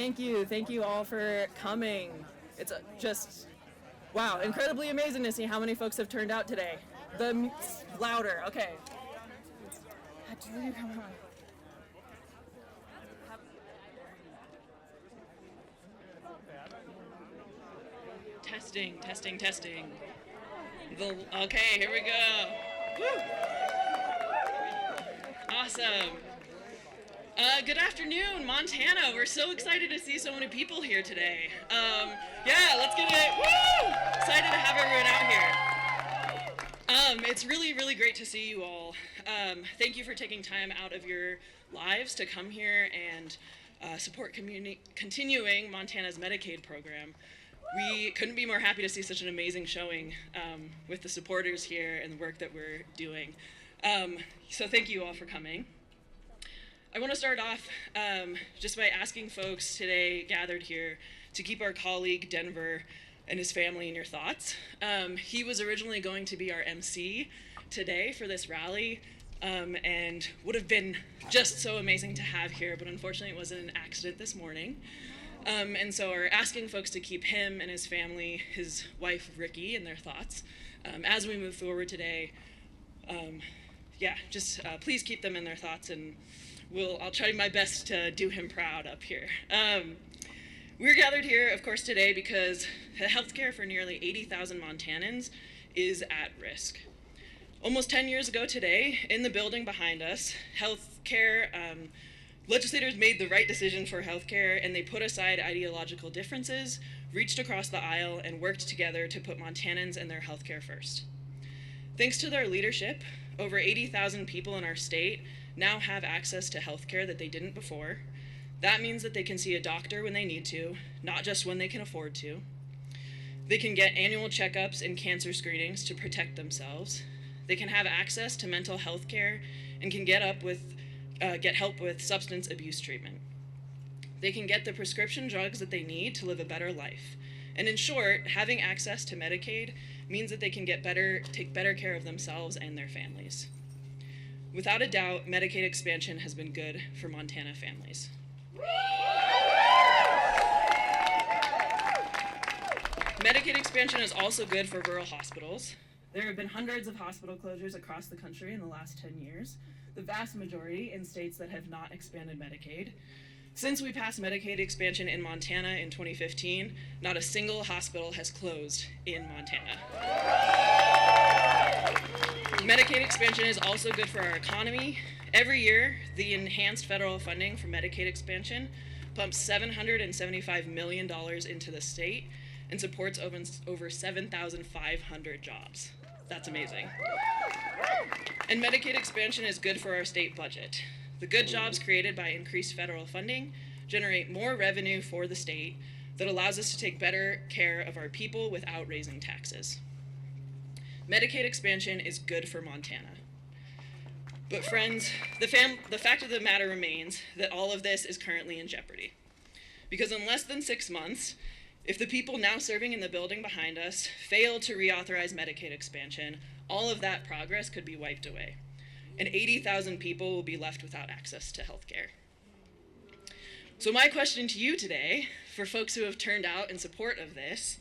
Thank you. Thank you all for coming. It's just, wow, incredibly amazing to see how many folks have turned out today. Louder, okay. Testing, testing, testing. Okay, here we go. Woo. Awesome. Good afternoon, Montana. We're so excited to see so many people here today. Yeah, let's get it. Woo! Excited to have everyone out here. It's really, really great to see you all. Thank you for taking time out of your lives to come here and support continuing Montana's Medicaid program. We couldn't be more happy to see such an amazing showing with the supporters here and the work that we're doing. So thank you all for coming. I want to start off just by asking folks today gathered here to keep our colleague Denver and his family in your thoughts. He was originally going to be our MC today for this rally and would have been just so amazing to have here, but unfortunately it was an accident this morning. And so we're asking folks to keep him and his family, his wife Ricky, in their thoughts as we move forward today. Please keep them in their thoughts, and I'll try my best to do him proud up here. We're gathered here, of course, today because healthcare for nearly 80,000 Montanans is at risk. Almost 10 years ago today, in the building behind us, healthcare legislators made the right decision for healthcare, and they put aside ideological differences, reached across the aisle, and worked together to put Montanans and their healthcare first. Thanks to their leadership, over 80,000 people in our state now have access to healthcare that they didn't before. That means that they can see a doctor when they need to, not just when they can afford to. They can get annual checkups and cancer screenings to protect themselves. They can have access to mental health care and can get help with substance abuse treatment. They can get the prescription drugs that they need to live a better life. And in short, having access to Medicaid means that they can take better care of themselves and their families. Without a doubt, Medicaid expansion has been good for Montana families. Medicaid expansion is also good for rural hospitals. There have been hundreds of hospital closures across the country in the last 10 years, the vast majority in states that have not expanded Medicaid. Since we passed Medicaid expansion in Montana in 2015, not a single hospital has closed in Montana. Medicaid expansion is also good for our economy. Every year, the enhanced federal funding for Medicaid expansion pumps $775 million into the state and supports over 7,500 jobs. That's amazing. And Medicaid expansion is good for our state budget. The good jobs created by increased federal funding generate more revenue for the state that allows us to take better care of our people without raising taxes. Medicaid expansion is good for Montana. But friends, the fact of the matter remains that all of this is currently in jeopardy. Because in less than 6 months, if the people now serving in the building behind us fail to reauthorize Medicaid expansion, all of that progress could be wiped away. And 80,000 people will be left without access to health care. So my question to you today, for folks who have turned out in support of this,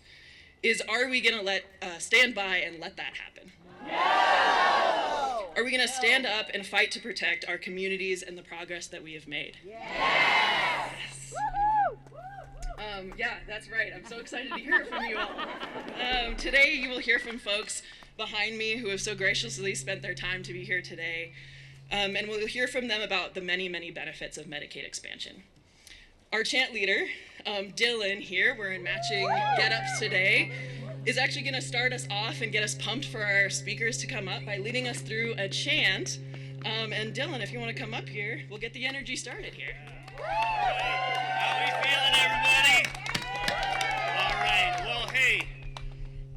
is are we going to stand by and let that happen? No! Are we going to stand up and fight to protect our communities and the progress that we have made? Yes! Yeah, that's right. I'm so excited to hear from you all. Today you will hear from folks behind me who have so graciously spent their time to be here today. And we'll hear from them about the many, many benefits of Medicaid expansion. Our chant leader, Dylan here, we're in matching get-ups today, is actually going to start us off and get us pumped for our speakers to come up by leading us through a chant. And Dylan, if you want to come up here, we'll get the energy started here. How we feeling, everybody? All right, well, hey,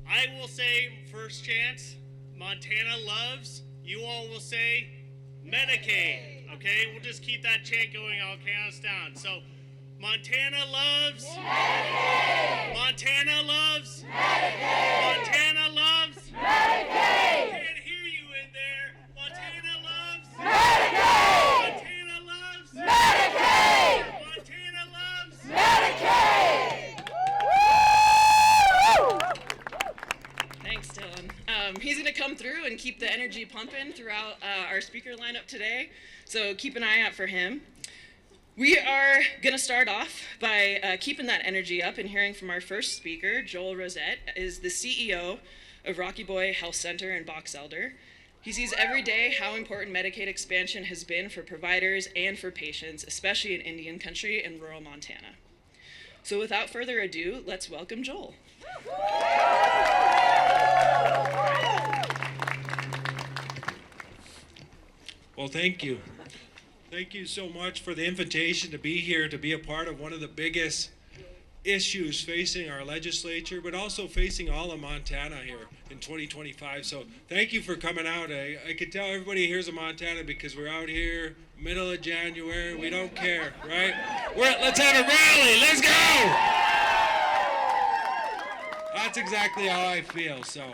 I will say first chance, Montana loves. You all will say Medicaid, okay? We'll just keep that chant going. I'll count us down. So, Montana loves Medicaid. Montana loves Medicaid. Montana loves Medicaid. Can't hear you in there. Montana loves Medicaid. Montana loves Medicaid. Montana loves Medicaid. energy pumping throughout our speaker lineup today, so keep an eye out for him. We are going to start off by keeping that energy up and hearing from our first speaker. Joel Rosette is the CEO of Rocky Boy Health Center in Box Elder. He sees every day how important Medicaid expansion has been for providers and for patients, especially in Indian country and rural Montana. So without further ado, let's welcome Joel. Well, thank you. Thank you so much for the invitation to be here, to be a part of one of the biggest issues facing our legislature, but also facing all of Montana here in 2025. So thank you for coming out. I could tell everybody here's a Montana because we're out here, middle of January. We don't care, right? Let's have a rally. Let's go! That's exactly how I feel. So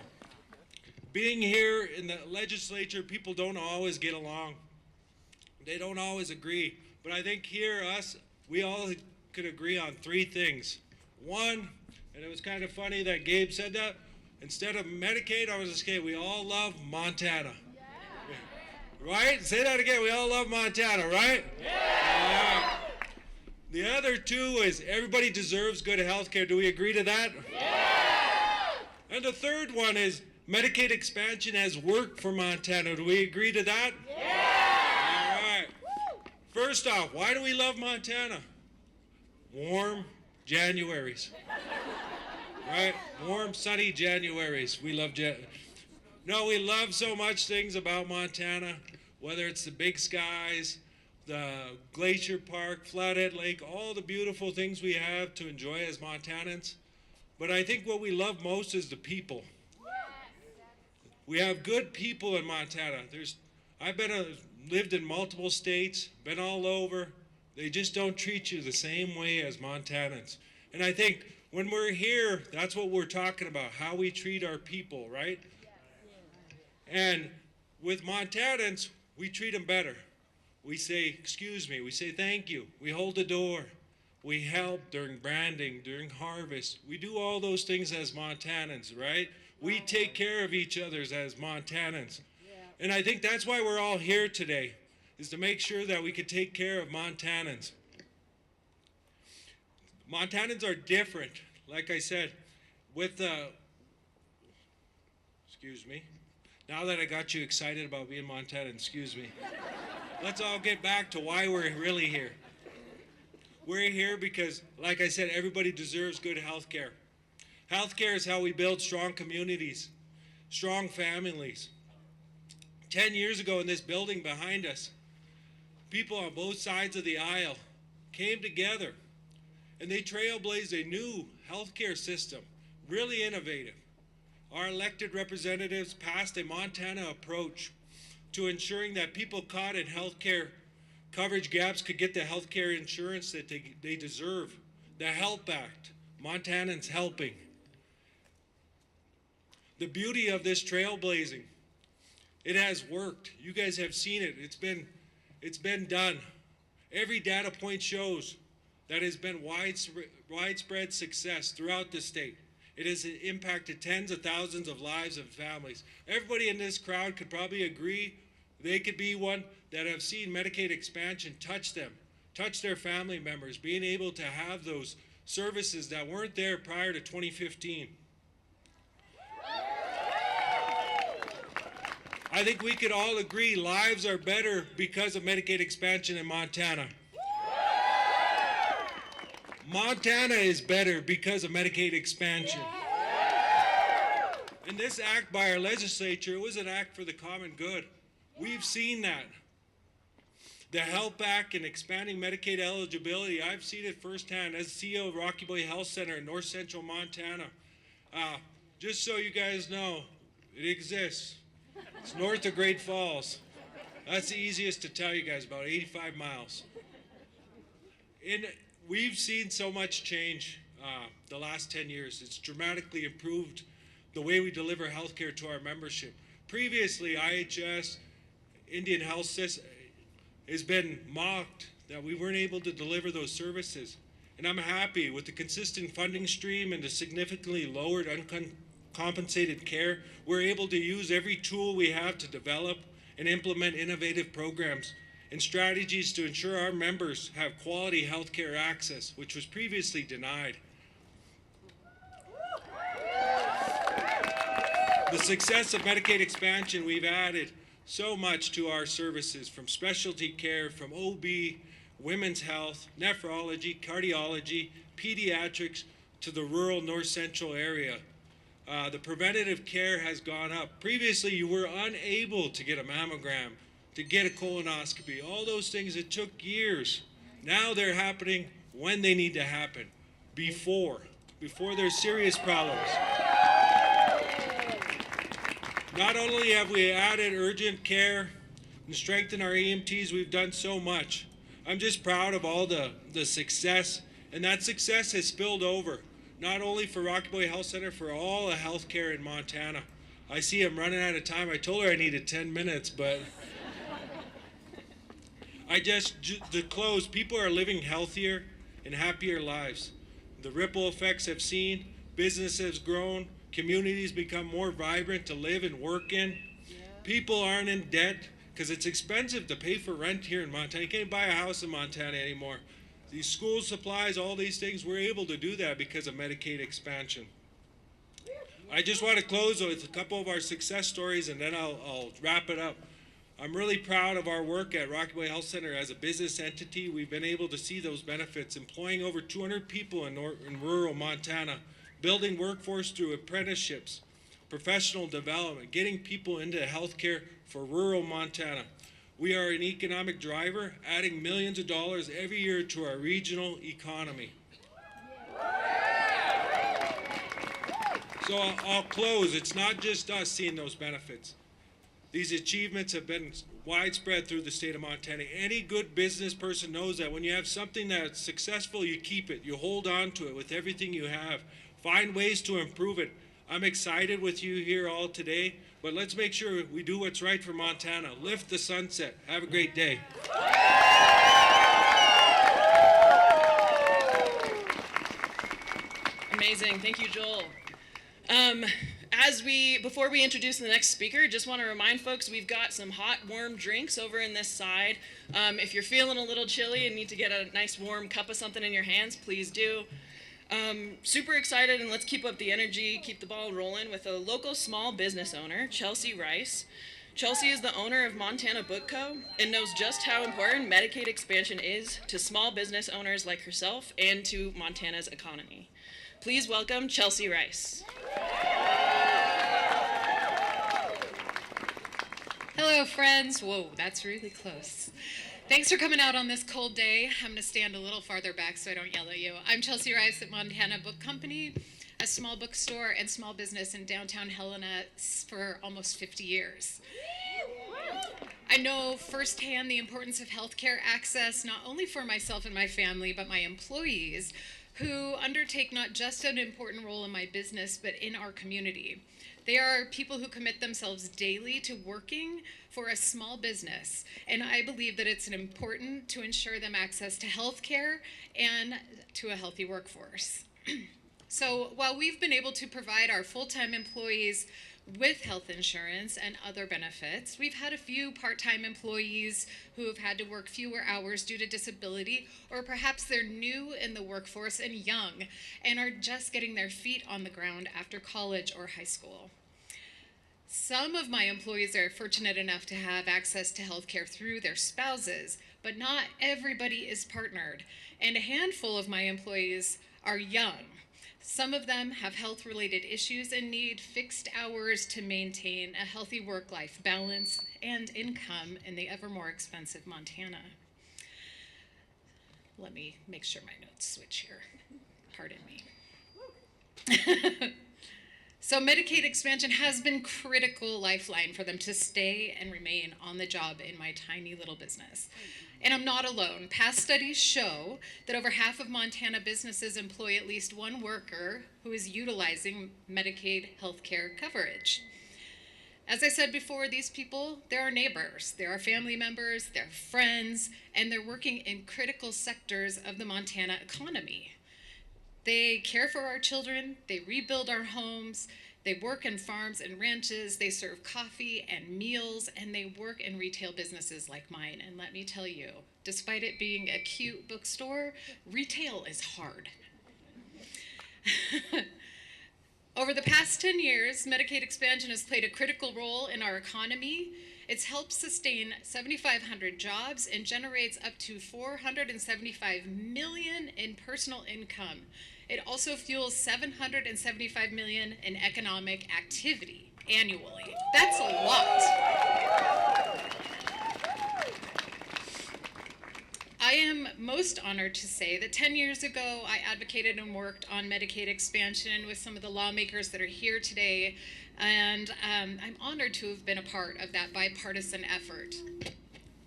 being here in the legislature, people don't always get along. They don't always agree. But I think here, we all could agree on three things. One, and it was kind of funny that Gabe said that, instead of Medicaid, I was just saying, we all love Montana. Yeah. Right? Say that again, we all love Montana, right? Yeah. The other two is everybody deserves good health care. Do we agree to that? Yeah. And the third one is Medicaid expansion has worked for Montana. Do we agree to that? Yeah. All right. First off, why do we love Montana? Warm Januaries, right? Warm, sunny Januaries. We love we love so much things about Montana, whether it's the big skies, the glacier park, Flathead Lake, all the beautiful things we have to enjoy as Montanans. But I think what we love most is the people. We have good people in Montana. I've lived in multiple states, been all over. They just don't treat you the same way as Montanans. And I think when we're here, that's what we're talking about, how we treat our people, right? And with Montanans, we treat them better. We say, excuse me, we say thank you. We hold the door. We help during branding, during harvest. We do all those things as Montanans, right? We take care of each other as Montanans. And I think that's why we're all here today, is to make sure that we can take care of Montanans. Montanans are different, like I said, with excuse me. Now that I got you excited about being Montanan, excuse me. Let's all get back to why we're really here. We're here because, like I said, everybody deserves good health care. Health care is how we build strong communities, strong families. 10 years ago in this building behind us, people on both sides of the aisle came together and they trailblazed a new healthcare system, really innovative. Our elected representatives passed a Montana approach to ensuring that people caught in healthcare coverage gaps could get the healthcare insurance that they deserve. The HELP Act, Montanans helping. The beauty of this trailblazing, it has worked. You guys have seen it. It's been done. Every data point shows that has been widespread success throughout the state. It has impacted tens of thousands of lives and families. Everybody in this crowd could probably agree, they could be one that have seen Medicaid expansion touch them, touch their family members, being able to have those services that weren't there prior to 2015. I think we could all agree lives are better because of Medicaid expansion in Montana. Montana is better because of Medicaid expansion. And this act by our legislature, it was an act for the common good. We've seen that. The HELP Act and expanding Medicaid eligibility, I've seen it firsthand as CEO of Rocky Boy Health Center in north central Montana. Just so you guys know, it exists. It's north of Great Falls. That's the easiest to tell you guys, about 85 miles. And we've seen so much change the last 10 years. It's dramatically improved the way we deliver healthcare to our membership. Previously, IHS, Indian Health System, has been mocked that we weren't able to deliver those services. And I'm happy with the consistent funding stream and the significantly lowered compensated care, we're able to use every tool we have to develop and implement innovative programs and strategies to ensure our members have quality healthcare access, which was previously denied. The success of Medicaid expansion, we've added so much to our services, from specialty care, from OB, women's health, nephrology, cardiology, pediatrics, to the rural north central area. The preventative care has gone up. Previously, you were unable to get a mammogram, to get a colonoscopy, all those things that took years. Now they're happening when they need to happen, before there's serious problems. Not only have we added urgent care and strengthened our EMTs, we've done so much. I'm just proud of all the success, and that success has spilled over, not only for Rocky Boy Health Center, for all the healthcare in Montana. I see I'm running out of time. I told her I needed 10 minutes, but to close, people are living healthier and happier lives. The ripple effects have seen, business has grown, communities become more vibrant to live and work in. People aren't in debt because it's expensive to pay for rent here in Montana. You can't buy a house in Montana anymore. These school supplies, all these things, we're able to do that because of Medicaid expansion. I just want to close with a couple of our success stories, and then I'll wrap it up. I'm really proud of our work at Rocky Boy Health Center as a business entity. We've been able to see those benefits, employing over 200 people in rural Montana, building workforce through apprenticeships, professional development, getting people into healthcare for rural Montana. We are an economic driver, adding millions of dollars every year to our regional economy. So I'll close. It's not just us seeing those benefits. These achievements have been widespread through the state of Montana. Any good business person knows that when you have something that's successful, you keep it. You hold on to it with everything you have. Find ways to improve it. I'm excited with you here all today, but let's make sure we do what's right for Montana. Lift the sunset. Have a great day. Amazing. Thank you, Joel. Before we introduce the next speaker, just want to remind folks we've got some hot, warm drinks over in this side. If you're feeling a little chilly and need to get a nice warm cup of something in your hands, please do. Super excited, and let's keep up the energy, keep the ball rolling with a local small business owner, Chelsea Rice. Chelsea is the owner of Montana Book Co. and knows just how important Medicaid expansion is to small business owners like herself and to Montana's economy. Please welcome Chelsea Rice. Hello, friends. Whoa, that's really close. Thanks for coming out on this cold day. I'm going to stand a little farther back so I don't yell at you. I'm Chelsea Rice at Montana Book Company, a small bookstore and small business in downtown Helena for almost 50 years. I know firsthand the importance of healthcare access, not only for myself and my family, but my employees, who undertake not just an important role in my business, but in our community. They are people who commit themselves daily to working for a small business, and I believe that it's important to ensure them access to health care and to a healthy workforce. So while we've been able to provide our full-time employees with health insurance and other benefits, we've had a few part-time employees who have had to work fewer hours due to disability, or perhaps they're new in the workforce and young and are just getting their feet on the ground after college or high school. Some of my employees are fortunate enough to have access to health care through their spouses, but not everybody is partnered, and a handful of my employees are young. Some of them have health-related issues and need fixed hours to maintain a healthy work-life balance and income in the ever more expensive Montana. Let me make sure my notes switch here. Pardon me. So Medicaid expansion has been critical lifeline for them to stay and remain on the job in my tiny little business. And I'm not alone. Past studies show that over half of Montana businesses employ at least one worker who is utilizing Medicaid healthcare coverage. As I said before, these people, they're our neighbors, they're our family members, they're friends, and they're working in critical sectors of the Montana economy. They care for our children, they rebuild our homes, They work in farms and ranches, they serve coffee and meals, and they work in retail businesses like mine. And let me tell you, despite it being a cute bookstore, retail is hard. Over the past 10 years, Medicaid expansion has played a critical role in our economy. It's helped sustain 7,500 jobs and generates up to $475 million in personal income. It also fuels $775 million in economic activity annually. That's a lot. I am most honored to say that 10 years ago, I advocated and worked on Medicaid expansion with some of the lawmakers that are here today, and I'm honored to have been a part of that bipartisan effort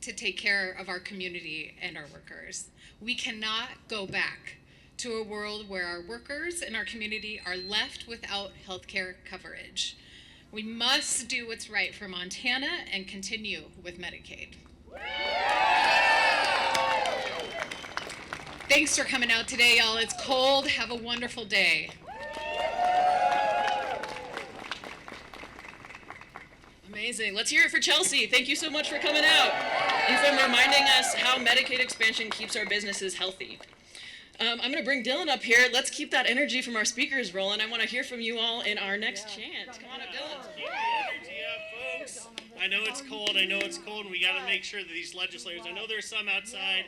to take care of our community and our workers. We cannot go back to a world where our workers and our community are left without health care coverage. We must do what's right for Montana and continue with Medicaid. Thanks for coming out today, y'all. It's cold. Have a wonderful day. Amazing. Let's hear it for Chelsea. Thank you so much for coming out and for reminding us how Medicaid expansion keeps our businesses healthy. I'm going to bring Dylan up here. Let's keep that energy from our speakers rolling. I want to hear from you all in our next chant. Come on up, Dylan. Keep the energy up, folks. I know it's cold, and we got to make sure that these legislators, I know there's some outside,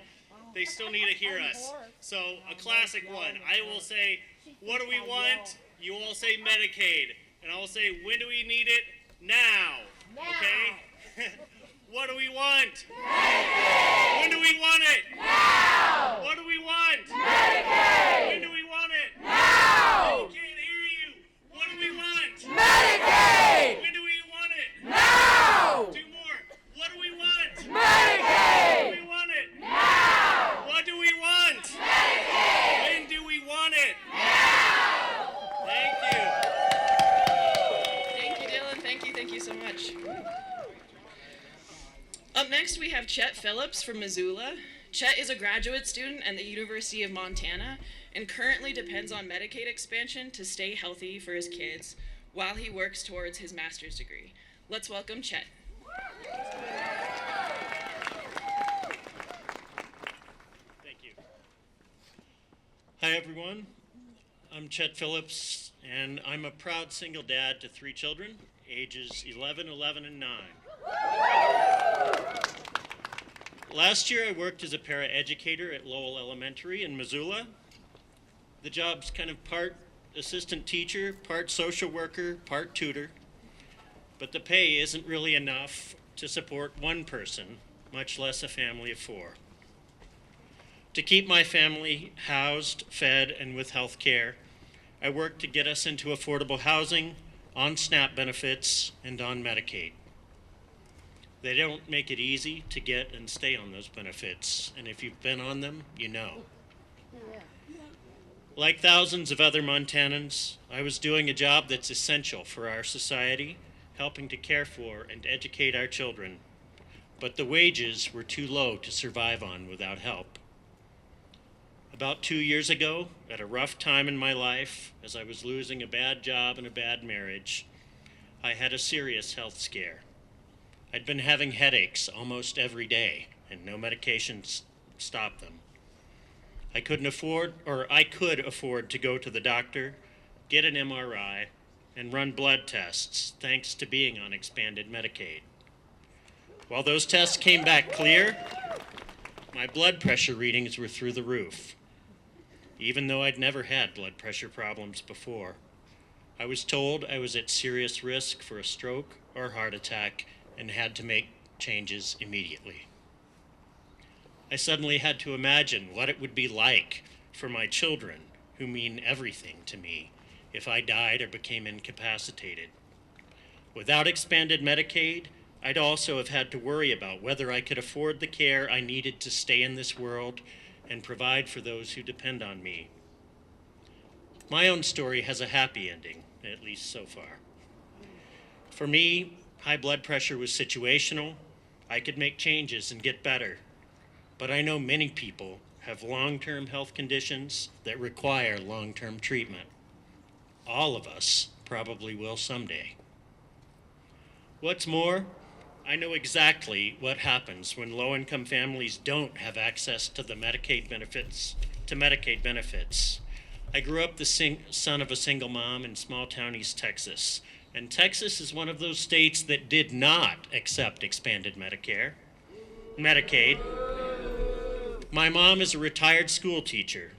they still need to hear us. So, a classic one. I will say, what do we want? You all say Medicaid. And I will say, when do we need it? Now. Okay? What do we want? Medicaid. When do we want it? Now. What do we want? Medicaid. When do we want it? Now. I can't hear you. What do we want? Medicaid. When do we want it? Now. Two more. What do we want? Medicaid. When do we want it? Now. What do we want? Medicaid. When do we want it? Now. Thank you. Thank you, Dylan. Thank you so much. Up next, we have Chet Phillips from Missoula. Chet is a graduate student at the University of Montana and currently depends on Medicaid expansion to stay healthy for his kids while he works towards his master's degree. Let's welcome Chet. Thank you. Hi, everyone. I'm Chet Phillips, and I'm a proud single dad to 3 children, ages 11, 11, and 9. Last year, I worked as a paraeducator at Lowell Elementary in Missoula. The job's kind of part assistant teacher, part social worker, part tutor, but the pay isn't really enough to support one person, much less a family of 4. To keep my family housed, fed, and with health care, I worked to get us into affordable housing, on SNAP benefits, and on Medicaid. They don't make it easy to get and stay on those benefits, and if you've been on them, you know. Like thousands of other Montanans, I was doing a job that's essential for our society, helping to care for and educate our children, but the wages were too low to survive on without help. About 2 years ago, at a rough time in my life, as I was losing a bad job and a bad marriage, I had a serious health scare. I'd been having headaches almost every day, and no medications stopped them. I could afford to go to the doctor, get an MRI, and run blood tests, thanks to being on expanded Medicaid. While those tests came back clear, my blood pressure readings were through the roof. Even though I'd never had blood pressure problems before, I was told I was at serious risk for a stroke or heart attack and had to make changes immediately. I suddenly had to imagine what it would be like for my children, who mean everything to me, if I died or became incapacitated. Without expanded Medicaid, I'd also have had to worry about whether I could afford the care I needed to stay in this world and provide for those who depend on me. My own story has a happy ending, at least so far. For me, high blood pressure was situational. I could make changes and get better. But I know many people have long-term health conditions that require long-term treatment. All of us probably will someday. What's more, I know exactly what happens when low-income families don't have access to the Medicaid benefits. I grew up the son of a single mom in small-town East Texas, and Texas is one of those states that did not accept expanded Medicaid. My mom is a retired school teacher.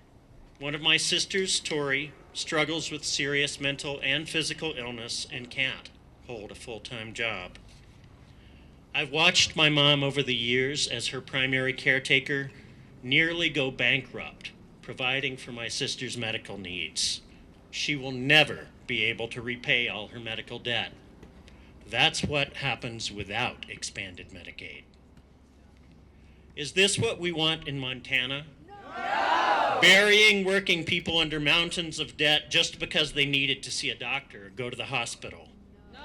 One of my sisters, Tori, struggles with serious mental and physical illness and can't hold a full-time job. I've watched my mom over the years as her primary caretaker nearly go bankrupt, providing for my sister's medical needs. She will never be able to repay all her medical debt. That's what happens without expanded Medicaid. Is this what we want in Montana? No! Burying working people under mountains of debt just because they needed to see a doctor or go to the hospital. No!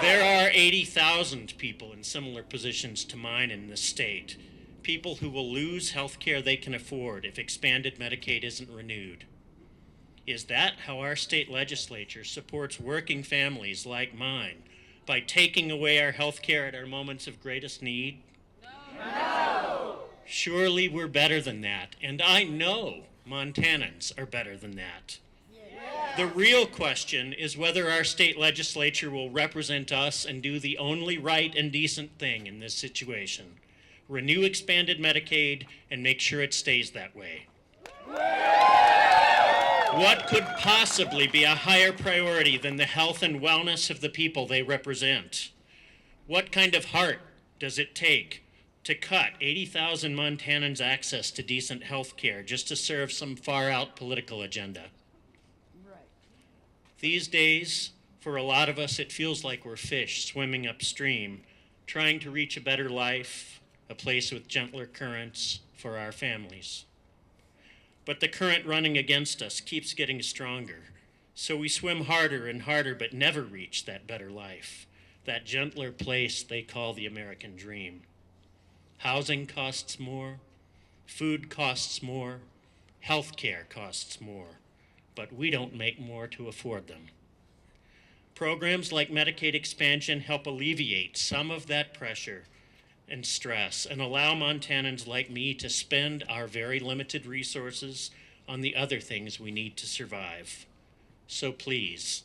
There are 80,000 people in similar positions to mine in this state. People who will lose health care they can afford if expanded Medicaid isn't renewed. Is that how our state legislature supports working families like mine by taking away our health care at our moments of greatest need? No! Surely we're better than that, and I know Montanans are better than that. Yeah. The real question is whether our state legislature will represent us and do the only right and decent thing in this situation. Renew expanded Medicaid and make sure it stays that way. What could possibly be a higher priority than the health and wellness of the people they represent? What kind of heart does it take to cut 80,000 Montanans' access to decent health care just to serve some far-out political agenda? Right. These days, for a lot of us, it feels like we're fish swimming upstream, trying to reach a better life, a place with gentler currents for our families. But the current running against us keeps getting stronger, so we swim harder and harder but never reach that better life, that gentler place they call the American dream. Housing costs more, food costs more, health care costs more, but we don't make more to afford them. Programs like Medicaid expansion help alleviate some of that pressure and stress and allow Montanans like me to spend our very limited resources on the other things we need to survive. So please,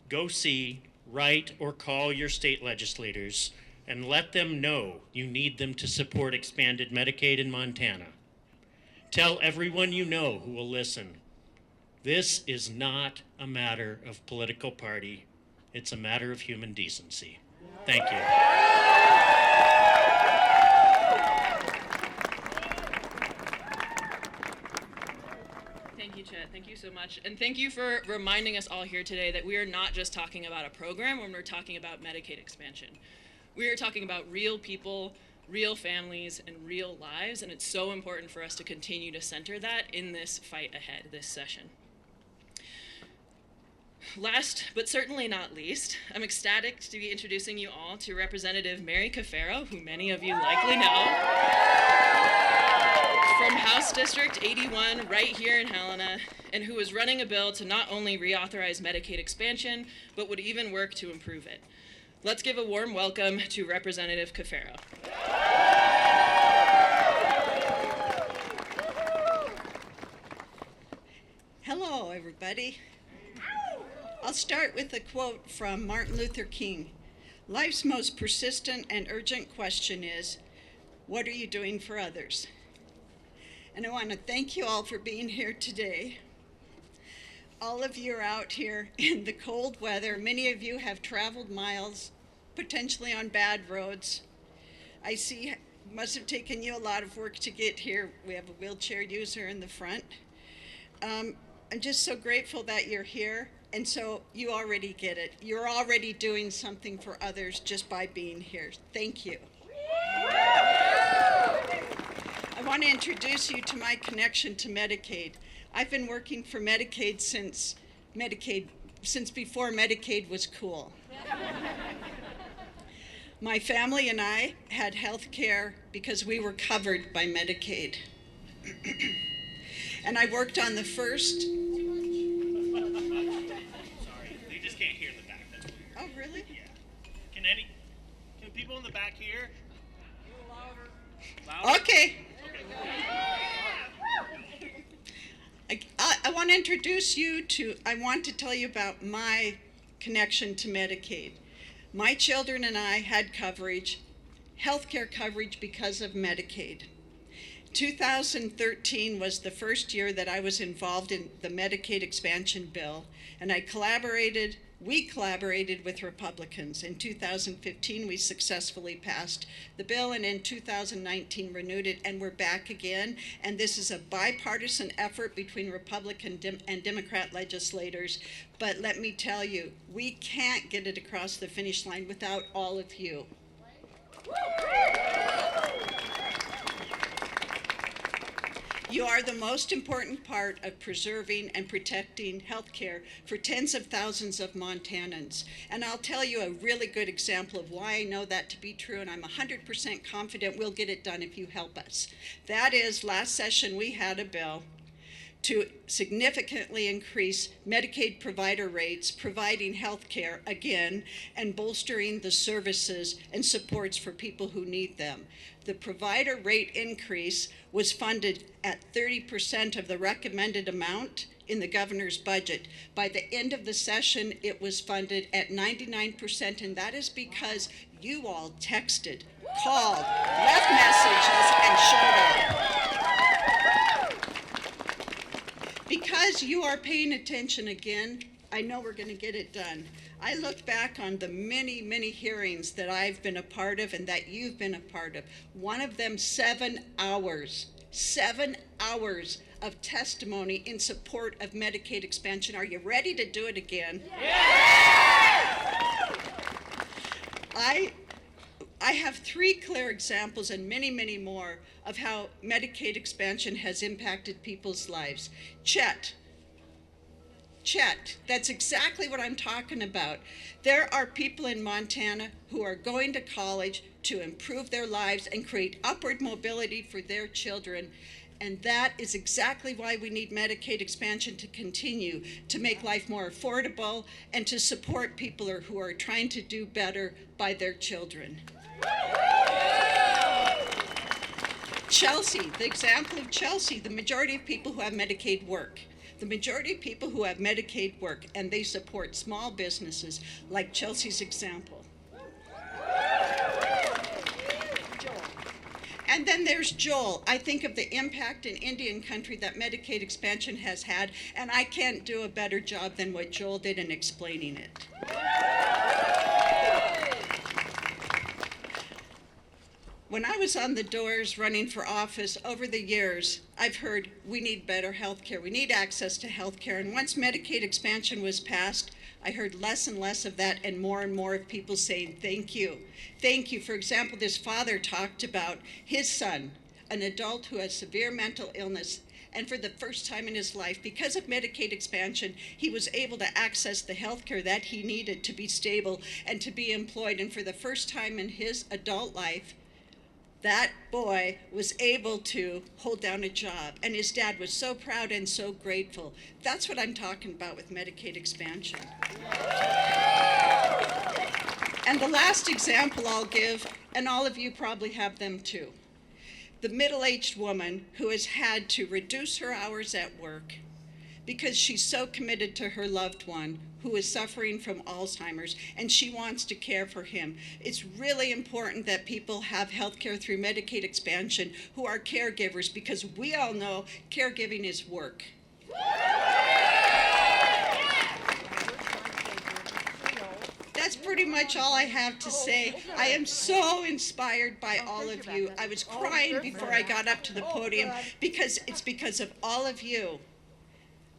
go see, write, or call your state legislators and let them know you need them to support expanded Medicaid in Montana. Tell everyone you know who will listen. This is not a matter of political party. It's a matter of human decency. Thank you. Thank you, Chet. Thank you so much. And thank you for reminding us all here today that we are not just talking about a program when we're talking about Medicaid expansion. We are talking about real people, real families, and real lives, and it's so important for us to continue to center that in this fight ahead, this session. Last, but certainly not least, I'm ecstatic to be introducing you all to Representative Mary Cafaro, who many of you likely know, from House District 81 right here in Helena, and who is running a bill to not only reauthorize Medicaid expansion, but would even work to improve it. Let's give a warm welcome to Representative Cafaro. Hello, everybody. I'll start with a quote from Martin Luther King. Life's most persistent and urgent question is, what are you doing for others? And I want to thank you all for being here today. All of you are out here in the cold weather. Many of you have traveled miles, potentially on bad roads. I see it must have taken you a lot of work to get here. We have a wheelchair user in the front. I'm just so grateful that you're here. And so you already get it. You're already doing something for others just by being here. Thank you. I want to introduce you to my connection to Medicaid. I've been working for Medicaid since before Medicaid was cool. My family and I had health care because we were covered by Medicaid. And I worked on the first. Sorry, they just can't Okay. I want to introduce you to, I want to tell you about my connection to Medicaid. My children and I had coverage, healthcare coverage because of Medicaid. 2013 was the first year that I was involved in the Medicaid expansion bill, and we collaborated with Republicans. In 2015, we successfully passed the bill, and in 2019 renewed it, and we're back again. And this is a bipartisan effort between Republican and Democrat legislators. But let me tell you, we can't get it across the finish line without all of you. You are the most important part of preserving and protecting health care for tens of thousands of Montanans. And I'll tell you a really good example of why I know that to be true, and I'm 100% confident we'll get it done if you help us. That is, last session we had a bill to significantly increase Medicaid provider rates, providing health care again, and bolstering the services and supports for people who need them. The provider rate increase was funded at 30% of the recommended amount in the governor's budget. By the end of the session, it was funded at 99%, and that is because you all texted, called, left messages, and showed up. Because you are paying attention again, I know we're going to get it done. I look back on the many, many hearings that I've been a part of and that you've been a part of. One of them, 7 hours of testimony in support of Medicaid expansion. Are you ready to do it again? Yeah! I have 3 clear examples and many, many more of how Medicaid expansion has impacted people's lives. Chet, that's exactly what I'm talking about. There are people in Montana who are going to college to improve their lives and create upward mobility for their children. And that is exactly why we need Medicaid expansion to continue, to make life more affordable and to support people who are trying to do better by their children. Chelsea, the example of Chelsea, the majority of people who have Medicaid work. The majority of people who have Medicaid work, and they support small businesses like Chelsea's example. And then there's Joel. I think of the impact in Indian country that Medicaid expansion has had, and I can't do a better job than what Joel did in explaining it. When I was on the doors running for office over the years, I've heard we need better health care. We need access to health care. And once Medicaid expansion was passed, I heard less and less of that and more of people saying, thank you. Thank you. For example, this father talked about his son, an adult who has severe mental illness. And for the first time in his life, because of Medicaid expansion, he was able to access the health care that he needed to be stable and to be employed. And for the first time in his adult life, that boy was able to hold down a job, and his dad was so proud and so grateful. That's what I'm talking about with Medicaid expansion. And the last example I'll give, and all of you probably have them too, the middle-aged woman who has had to reduce her hours at work because she's so committed to her loved one who is suffering from Alzheimer's, and she wants to care for him. It's really important that people have health care through Medicaid expansion who are caregivers, because we all know caregiving is work. That's pretty much all I have to say. I am so inspired by all of you. I was crying before I got up to the podium because it's because of all of you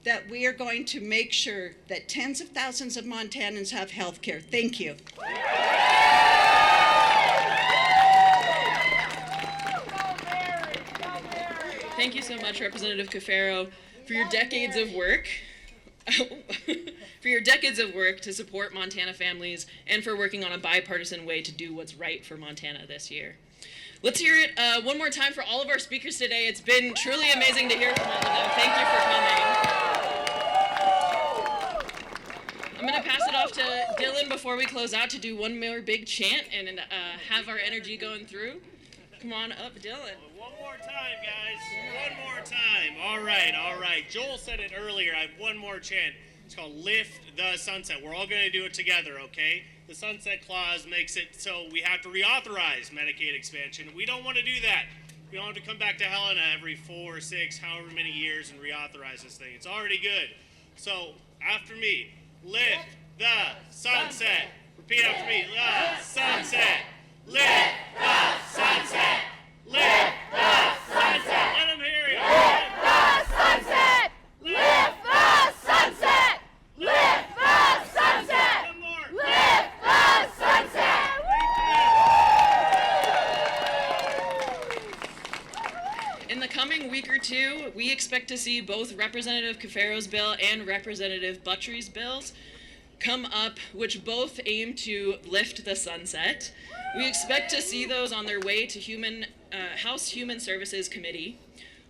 that we are going to make sure that tens of thousands of Montanans have health care. Thank you. Thank you so much, Representative Cafaro, for your decades of work. For your decades of work to support Montana families and for working on a bipartisan way to do what's right for Montana this year. Let's hear it one more time for all of our speakers today. It's been truly amazing to hear from all of them. Thank you for coming. I'm going to pass it off to Dylan before we close out to do one more big chant and have our energy going through. Come on up, Dylan. One more time, guys. One more time. All right. Joel said it earlier. I have one more chant. It's called Lift the Sunset. We're all going to do it together, okay? The sunset clause makes it so we have to reauthorize Medicaid expansion. We don't want to do that. We don't have to come back to Helena every 4 or 6, however many years and reauthorize this thing. It's already good. So, after me, lift the sunset. Repeat after me. The sunset. Lift the sunset. Lift the sunset. Let them hear you. Lift the sunset! Lift the sunset! Lift the sunset! One more. Lift the sunset! In the coming week or two, we expect to see both Representative Cafero's bill and Representative Buttry's bills come up, which both aim to lift the sunset. We expect to see those on their way to House Human Services Committee.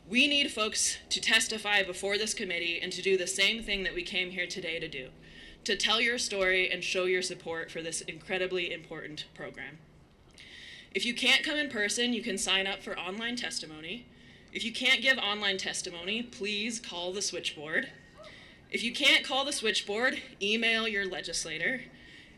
We need folks to testify before this committee and to do the same thing that we came here today to do, to tell your story and show your support for this incredibly important program. If you can't come in person, you can sign up for online testimony. If you can't give online testimony, please call the switchboard. If you can't call the switchboard, email your legislator.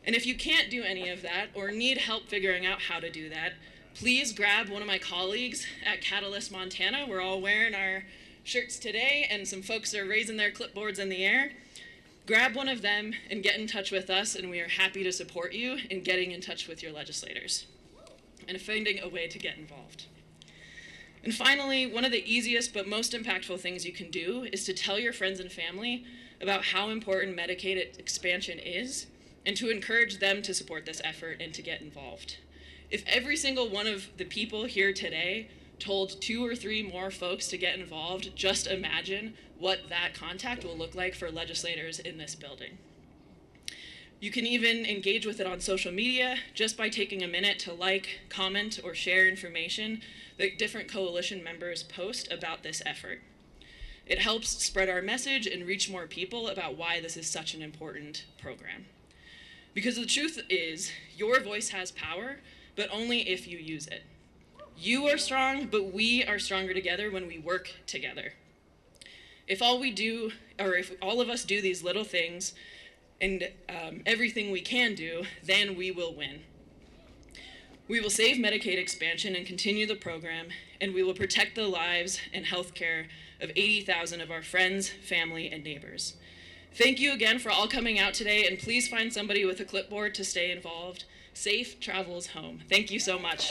And if you can't do any of that or need help figuring out how to do that, please grab one of my colleagues at Catalyst, Montana. We're all wearing our shirts today, and some folks are raising their clipboards in the air. Grab one of them and get in touch with us, and we are happy to support you in getting in touch with your legislators and finding a way to get involved. And finally, one of the easiest but most impactful things you can do is to tell your friends and family about how important Medicaid expansion is and to encourage them to support this effort and to get involved. If every single one of the people here today told 2 or 3 more folks to get involved, just imagine what that contact will look like for legislators in this building. You can even engage with it on social media just by taking a minute to like, comment, or share information that different coalition members post about this effort. It helps spread our message and reach more people about why this is such an important program. Because the truth is, your voice has power, but only if you use it. You are strong, but we are stronger together when we work together. If all of us do these little things and everything we can do, then we will win. We will save Medicaid expansion and continue the program, and we will protect the lives and health care of 80,000 of our friends, family, and neighbors. Thank you again for all coming out today, and please find somebody with a clipboard to stay involved. Safe travels home. Thank you so much.